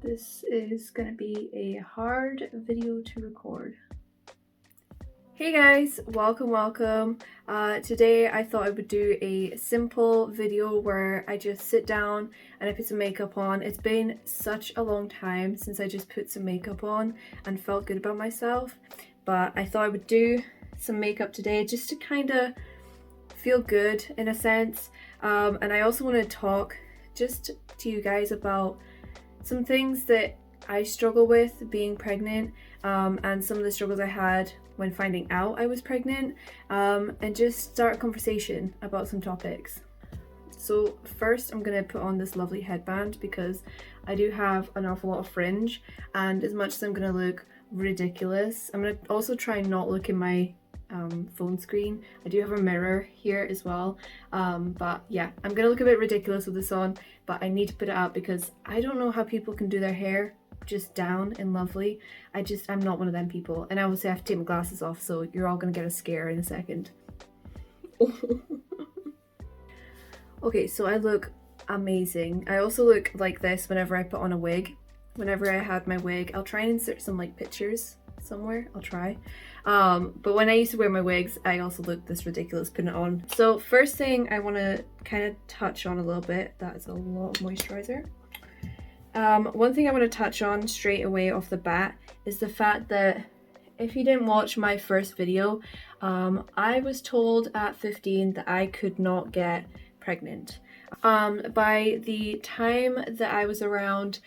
This is gonna be a hard video to record. Hey guys, welcome. Today I thought I would do a simple video where I just sit down and I put some makeup on. It's been such a long time since I just put some makeup on and felt good about myself, but I thought I would do some makeup today just to kind of feel good in a sense. And I also want to talk just to you guys about some things that I struggle with being pregnant, and some of the struggles I had when finding out I was pregnant, and just start a conversation about some topics. So first I'm going to put on this lovely headband because I do have an awful lot of fringe, and as much as I'm going to look ridiculous, I'm going to also try and not look in my phone screen. I do have a mirror here as well, but yeah, I'm gonna look a bit ridiculous with this on, but I need to put it up because I don't know how people can do their hair just down and lovely. I'm not one of them people, and I obviously have to take my glasses off, so you're all gonna get a scare in a second. Okay, so I look amazing. I also look like this whenever I put on a wig. Whenever I had my wig, I'll try and insert some like pictures somewhere, I'll try. But when I used to wear my wigs, I also looked this ridiculous putting it on. So first thing I want to kind of touch on a little bit, that is a lot of moisturizer. One thing I want to touch on straight away off the bat is the fact that if you didn't watch my first video, I was told at 15 that I could not get pregnant. By the time that I was around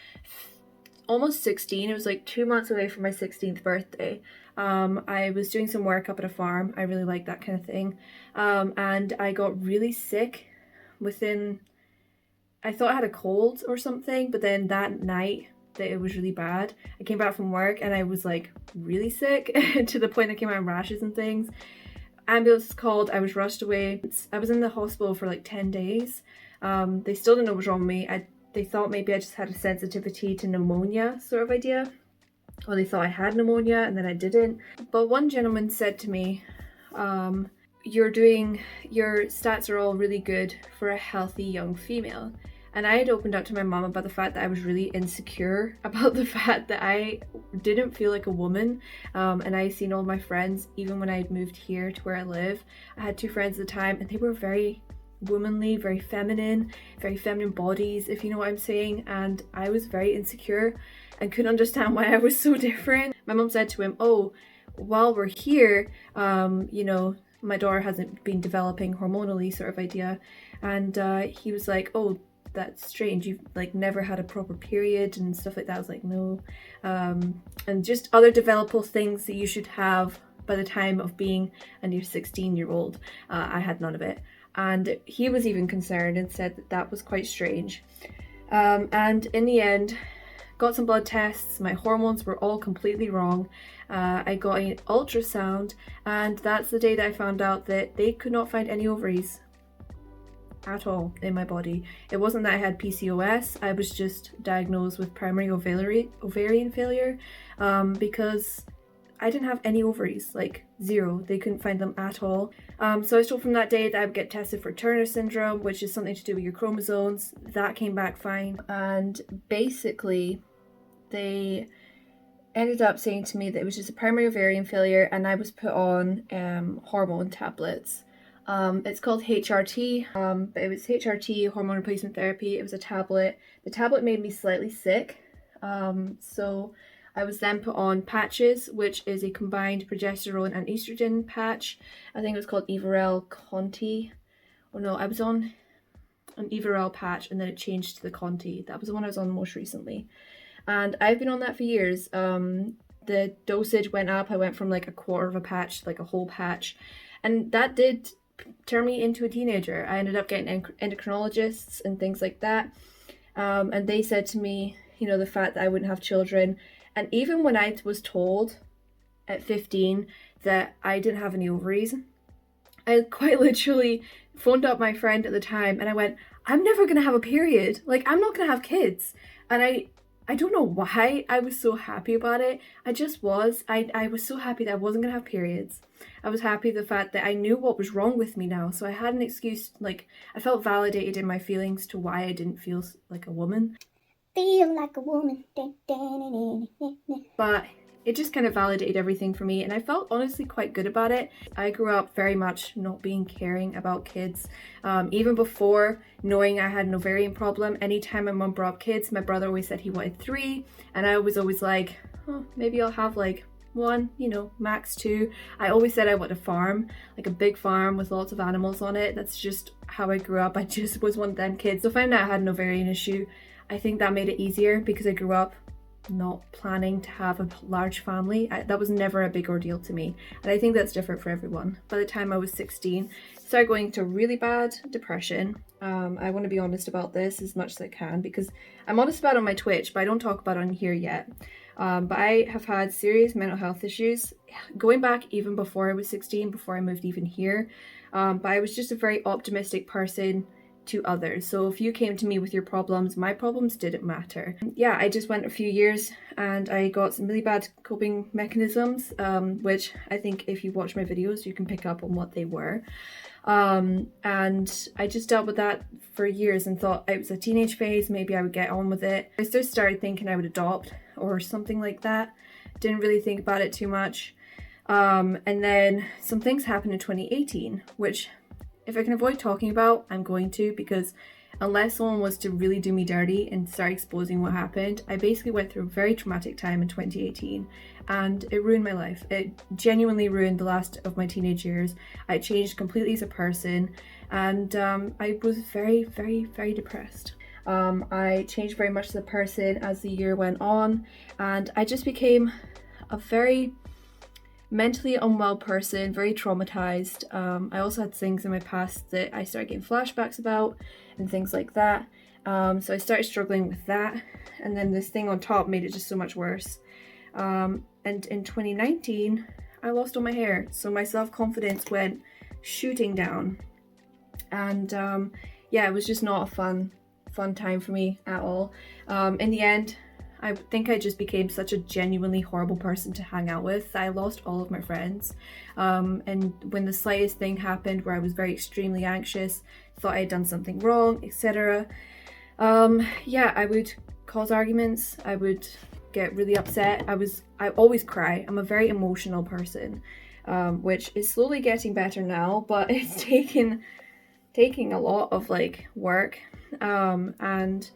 almost 16, it was like 2 months away from my 16th birthday, I was doing some work up at a farm. I really like that kind of thing, and I got really sick within, I thought I had a cold or something, but then that night that it was really bad, I came back from work and I was like really sick to the point I came out in rashes and things. Ambulance was called, I was rushed away. I was in the hospital for like 10 days. They still didn't know what was wrong with me. They thought maybe I just had a sensitivity to pneumonia sort of idea. Or they thought I had pneumonia and then I didn't. But one gentleman said to me, your stats are all really good for a healthy young female. And I had opened up to my mom about the fact that I was really insecure about the fact that I didn't feel like a woman. And I seen all my friends, even when I had moved here to where I live, I had 2 friends at the time and they were very womanly, very feminine bodies, if you know what I'm saying, and I was very insecure and couldn't understand why I was so different. My mom said to him, oh, while we're here, you know, my daughter hasn't been developing hormonally sort of idea, and he was like, oh, that's strange, you've like never had a proper period and stuff like that. I was like, no, and just other developmental things that you should have by the time of being a near 16-year-old. I had none of it. And he was even concerned and said that that was quite strange. And in the end, got some blood tests, my hormones were all completely wrong. I got an ultrasound, and that's the day that I found out that they could not find any ovaries at all in my body. It wasn't that I had PCOS, I was just diagnosed with primary ovarian failure, because I didn't have any ovaries, like 0. They couldn't find them at all. So I was told from that day that I would get tested for Turner syndrome, which is something to do with your chromosomes. That came back fine. And basically, they ended up saying to me that it was just a primary ovarian failure and I was put on hormone tablets. It's called HRT, but it was HRT, hormone replacement therapy. It was a tablet. The tablet made me slightly sick. So I was then put on patches, which is a combined progesterone and estrogen patch. I think it was called Everel Conti. Oh no, I was on an Everel patch and then it changed to the Conti. That was the one I was on most recently. And I've been on that for years. The dosage went up. I went from like a quarter of a patch to like a whole patch. And that did turn me into a teenager. I ended up getting endocrinologists and things like that. And they said to me, you know, the fact that I wouldn't have children. And even when I was told at 15 that I didn't have any ovaries, I quite literally phoned up my friend at the time and I went, I'm never going to have a period. Like, I'm not going to have kids. And I don't know why I was so happy about it. I just was. I was so happy that I wasn't going to have periods. I was happy the fact that I knew what was wrong with me now. So I had an excuse, like, I felt validated in my feelings to why I didn't feel like a woman. feel like a woman. But it just kind of validated everything for me, and I felt honestly quite good about it. I grew up very much not being caring about kids. Even before knowing I had an ovarian problem, anytime my mum brought up kids, my brother always said he wanted 3, and I was always like, oh, maybe I'll have like 1, you know, max 2. I always said I want a farm, like a big farm with lots of animals on it. That's just how I grew up. I just was one of them kids. So finding out I had an ovarian issue, I think that made it easier because I grew up not planning to have a large family. That was never a big ordeal to me, and I think that's different for everyone. By the time I was 16, I started going into really bad depression. I want to be honest about this as much as I can because I'm honest about it on my Twitch, but I don't talk about it on here yet. But I have had serious mental health issues going back even before I was 16, before I moved even here. But I was just a very optimistic person to others. So if you came to me with your problems, my problems didn't matter. Yeah, I just went a few years and I got some really bad coping mechanisms, which I think if you watch my videos, you can pick up on what they were. And I just dealt with that for years and thought it was a teenage phase, maybe I would get on with it. I just started thinking I would adopt or something like that. Didn't really think about it too much. And then some things happened in 2018, which if I can avoid talking about, I'm going to, because unless someone was to really do me dirty and start exposing what happened, I basically went through a very traumatic time in 2018 and it ruined my life. It genuinely ruined the last of my teenage years. I changed completely as a person and I was very, very, very depressed. I changed very much as a person as the year went on and I just became a very mentally unwell person, very traumatized. I also had things in my past that I started getting flashbacks about and things like that. So I started struggling with that. And then this thing on top made it just so much worse. And in 2019, I lost all my hair. So my self-confidence went shooting down. And yeah, it was just not a fun time for me at all. In the end, I think I just became such a genuinely horrible person to hang out with. I lost all of my friends. And when the slightest thing happened where I was very extremely anxious, thought I had done something wrong, etc. Yeah, I would cause arguments. I would get really upset. I always cry. I'm a very emotional person, which is slowly getting better now, but it's taking a lot of like work. And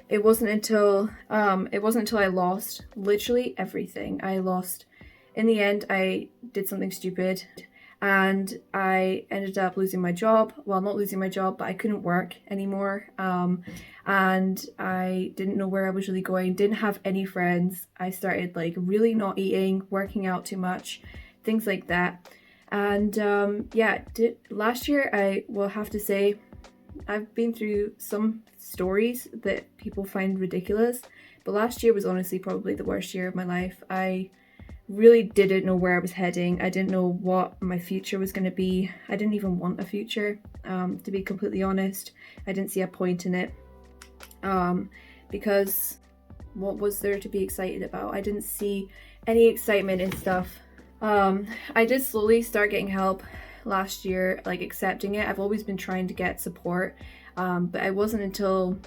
it wasn't until I lost literally everything. In the end, I did something stupid and I ended up losing my job. Well, not losing my job, but I couldn't work anymore. And I didn't know where I was really going, didn't have any friends. I started like really not eating, working out too much, things like that. And yeah, last year I will have to say, I've been through some stories that people find ridiculous, but last year was honestly probably the worst year of my life. I really didn't know where I was heading. I didn't know what my future was going to be. I didn't even want a future, to be completely honest. I didn't see a point in it, because what was there to be excited about? I didn't see any excitement in stuff. I did slowly start getting help last year, like accepting it. I've always been trying to get support, but it wasn't until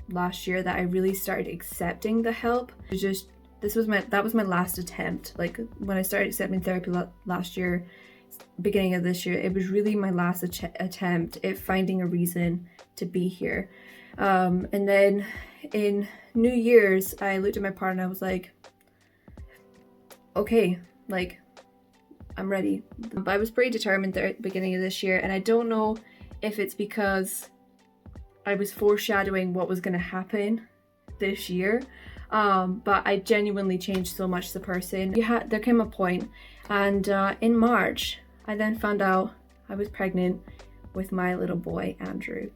last year that I really started accepting the help. That was my last attempt. Like when I started accepting therapy last year, beginning of this year, it was really my last attempt at finding a reason to be here. And then in New Year's, I looked at my partner and I was like, okay, like I'm ready. But I was pretty determined there at the beginning of this year, and I don't know if it's because I was foreshadowing what was going to happen this year, but I genuinely changed so much as a person. There came a point, and in March, I then found out I was pregnant with my little boy, Andrew.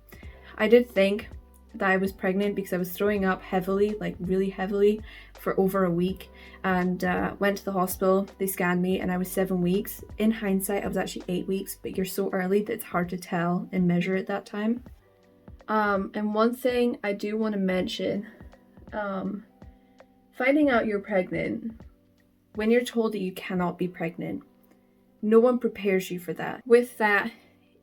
I did think that I was pregnant because I was throwing up heavily, like really heavily, for over a week, and went to the hospital. They scanned me and I was 7 weeks. In hindsight, I was actually 8 weeks, but you're so early that it's hard to tell and measure at that time. And one thing I do want to mention, finding out you're pregnant, when you're told that you cannot be pregnant, no one prepares you for that. With that,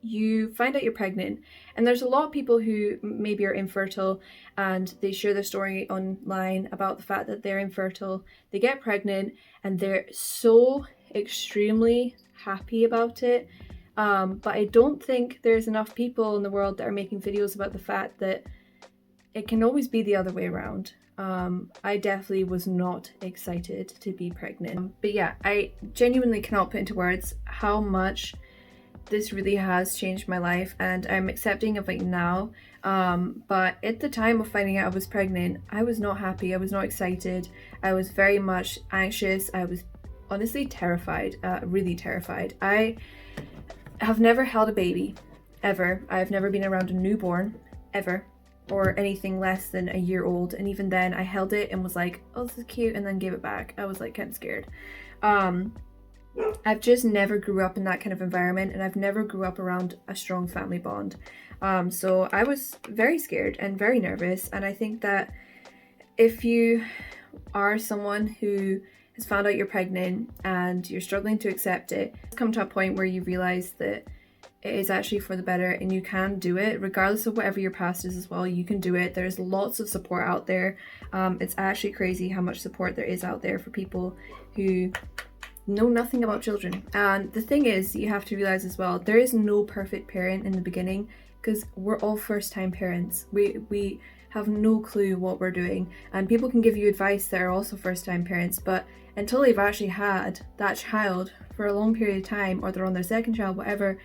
you find out you're pregnant, and there's a lot of people who maybe are infertile and they share their story online about the fact that they're infertile. They get pregnant and they're so extremely happy about it. But I don't think there's enough people in the world that are making videos about the fact that it can always be the other way around. I definitely was not excited to be pregnant. But yeah, I genuinely cannot put into words how much this really has changed my life, and I'm accepting of it now. But at the time of finding out I was pregnant, I was not happy. I was not excited. I was very much anxious. I was honestly terrified, really terrified. I have never held a baby, ever. I've never been around a newborn, ever, or anything less than a year old. And even then I held it and was like, oh, this is cute, and then gave it back. I was like kind of scared. I've just never grew up in that kind of environment, and I've never grew up around a strong family bond. So I was very scared and very nervous, and I think that if you are someone who has found out you're pregnant and you're struggling to accept it, come to a point where you realize that it is actually for the better and you can do it regardless of whatever your past is as well. You can do it. There's lots of support out there. It's actually crazy how much support there is out there for people who know nothing about children. And the thing is, you have to realize as well, there is no perfect parent in the beginning, because we're all first-time parents. We have no clue what we're doing, and people can give you advice that are also first-time parents, but until they've actually had that child for a long period of time, or they're on their second child, whatever,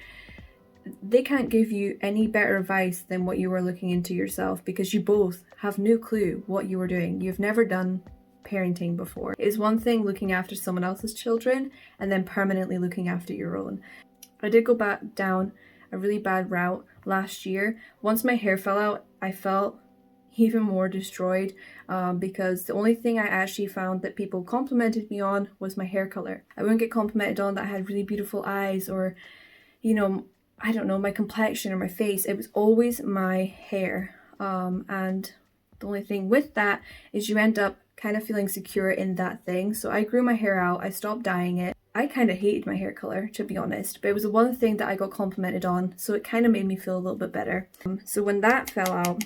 they can't give you any better advice than what you were looking into yourself, because you both have no clue what you were doing. You've never done parenting before. It's one thing looking after someone else's children and then permanently looking after your own. I did go back down a really bad route last year. Once my hair fell out, I felt even more destroyed, because the only thing I actually found that people complimented me on was my hair color. I wouldn't get complimented on that I had really beautiful eyes, or, you know, I don't know, my complexion or my face. It was always my hair. And the only thing with that is you end up kind of feeling secure in that thing. So I grew my hair out, I stopped dyeing it. I kind of hated my hair color, to be honest, but it was the one thing that I got complimented on, so it kind of made me feel a little bit better. So when that fell out,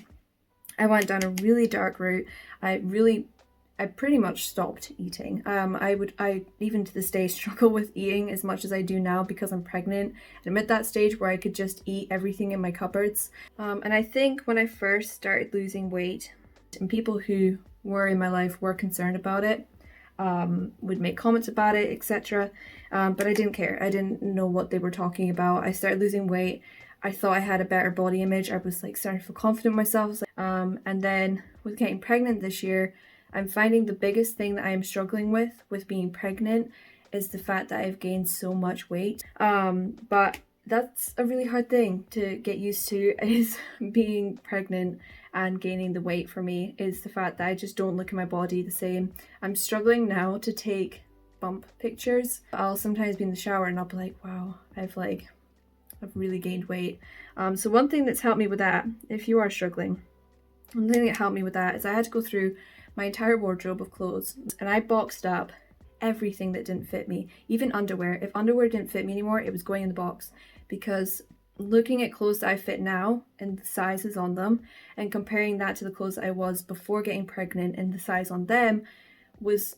I went down a really dark route. I pretty much stopped eating. I even to this day struggle with eating as much as I do now because I'm pregnant. I'm at that stage where I could just eat everything in my cupboards. And I think when I first started losing weight, and people who were in my life were concerned about it, would make comments about it, etc. But I didn't care. I didn't know what they were talking about. I started losing weight. I thought I had a better body image. I was like starting to feel confident in myself. And then with getting pregnant this year, I'm finding the biggest thing that I am struggling with being pregnant is the fact that I've gained so much weight. But that's a really hard thing to get used to, is being pregnant and gaining the weight. For me, is the fact that I just don't look at my body the same. I'm struggling now to take bump pictures. I'll sometimes be in the shower and I'll be like, wow, I've really gained weight. So one thing that's helped me with that, if you are struggling, one thing that helped me with that is I had to go through my entire wardrobe of clothes, and I boxed up everything that didn't fit me, even underwear. If underwear didn't fit me anymore, it was going in the box, because looking at clothes that I fit now and the sizes on them and comparing that to the clothes that I was before getting pregnant and the size on them was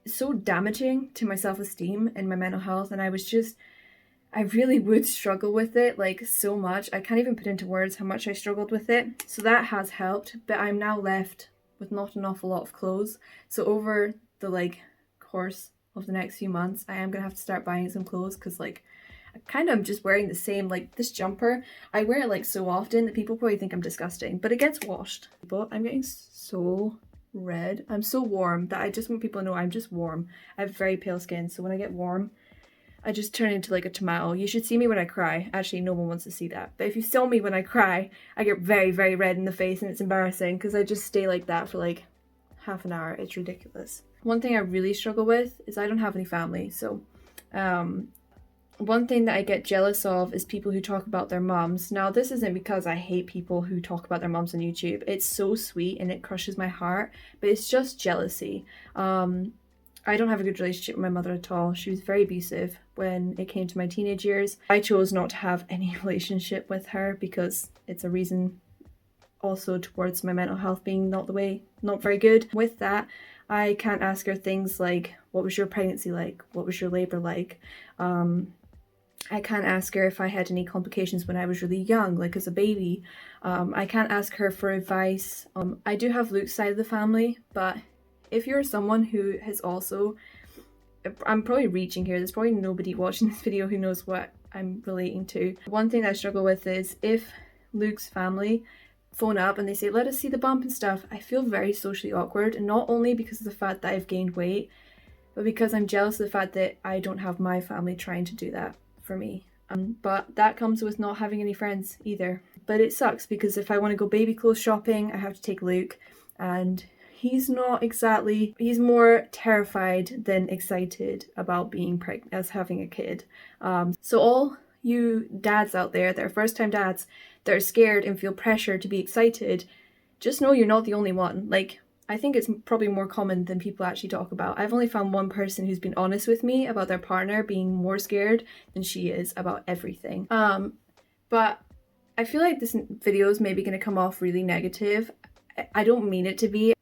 so damaging to my self-esteem and my mental health. And I really would struggle with it, like, so much. I can't even put into words how much I struggled with it. So that has helped, but I'm now left with not an awful lot of clothes. So over the course of the next few months, I am gonna have to start buying some clothes, because I kind of am just wearing the same, this jumper. I wear it so often that people probably think I'm disgusting, but it gets washed. But I'm getting so red. I'm so warm that I just want people to know I'm just warm. I have very pale skin, so when I get warm, I just turn into a tomato. You should see me when I cry. Actually, no one wants to see that. But if you saw me when I cry, I get very, very red in the face, and it's embarrassing because I just stay like that for half an hour. It's ridiculous. One thing I really struggle with is I don't have any family. So one thing that I get jealous of is people who talk about their mums. Now, this isn't because I hate people who talk about their mums on YouTube. It's so sweet and it crushes my heart, but it's just jealousy. I don't have a good relationship with my mother at all. She was very abusive when it came to my teenage years. I chose not to have any relationship with her because it's a reason also towards my mental health being not very good. With that, I can't ask her things like, what was your pregnancy like? What was your labor like? I can't ask her if I had any complications when I was really young, like as a baby. I can't ask her for advice. I do have Luke's side of the family, but if you're someone who has also, I'm probably reaching here, there's probably nobody watching this video who knows what I'm relating to. One thing I struggle with is if Luke's family phone up and they say, let us see the bump and stuff, I feel very socially awkward, and not only because of the fact that I've gained weight, but because I'm jealous of the fact that I don't have my family trying to do that for me. But that comes with not having any friends either. But it sucks because if I want to go baby clothes shopping, I have to take Luke, and he's not exactly, he's more terrified than excited about being pregnant, as having a kid. So all you dads out there that are first time dads that are scared and feel pressure to be excited, just know you're not the only one. Like, I think it's probably more common than people actually talk about. I've only found one person who's been honest with me about their partner being more scared than she is about everything. But I feel like this video is maybe going to come off really negative. I don't mean it to be.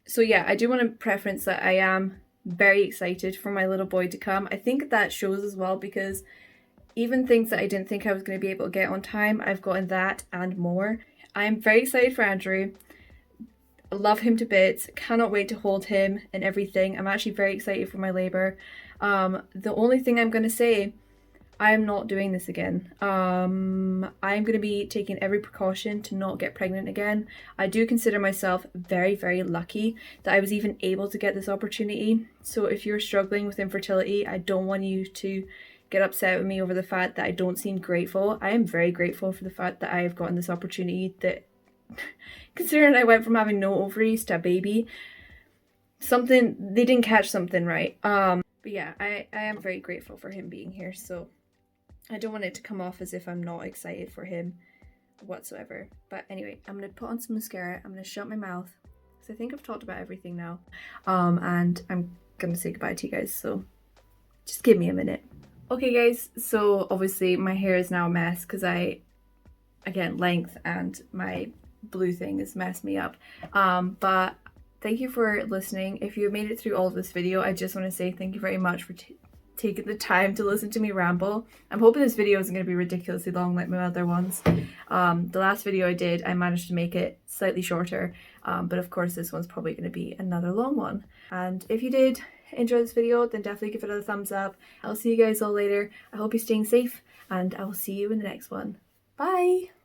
So yeah, I do want to preference that I am very excited for my little boy to come. I think that shows as well, because even things that I didn't think I was going to be able to get on time, I've gotten that and more. I'm very excited for Andrew. I love him to bits, cannot wait to hold him and everything. I'm actually very excited for my labour. The only thing I'm going to say, I am not doing this again. I'm going to be taking every precaution to not get pregnant again. I do consider myself very, very lucky that I was even able to get this opportunity. So if you're struggling with infertility, I don't want you to get upset with me over the fact that I don't seem grateful. I am very grateful for the fact that I have gotten this opportunity, that considering I went from having no ovaries to a baby, they didn't catch something right. But yeah, I am very grateful for him being here, so I don't want it to come off as if I'm not excited for him whatsoever. But anyway, I'm going to put on some mascara, I'm going to shut my mouth, because I think I've talked about everything now. And I'm going to say goodbye to you guys, so just give me a minute. Okay guys, so obviously my hair is now a mess because again, length and my blue thing has messed me up. But thank you for listening. If you made it through all of this video, I just want to say thank you very much for taking the time to listen to me ramble. I'm hoping this video isn't going to be ridiculously long like my other ones. The last video I did, I managed to make it slightly shorter, but of course this one's probably going to be another long one. And if you did enjoy this video, then definitely give it a thumbs up. I'll see you guys all later. I hope you're staying safe, and I will see you in the next one. Bye!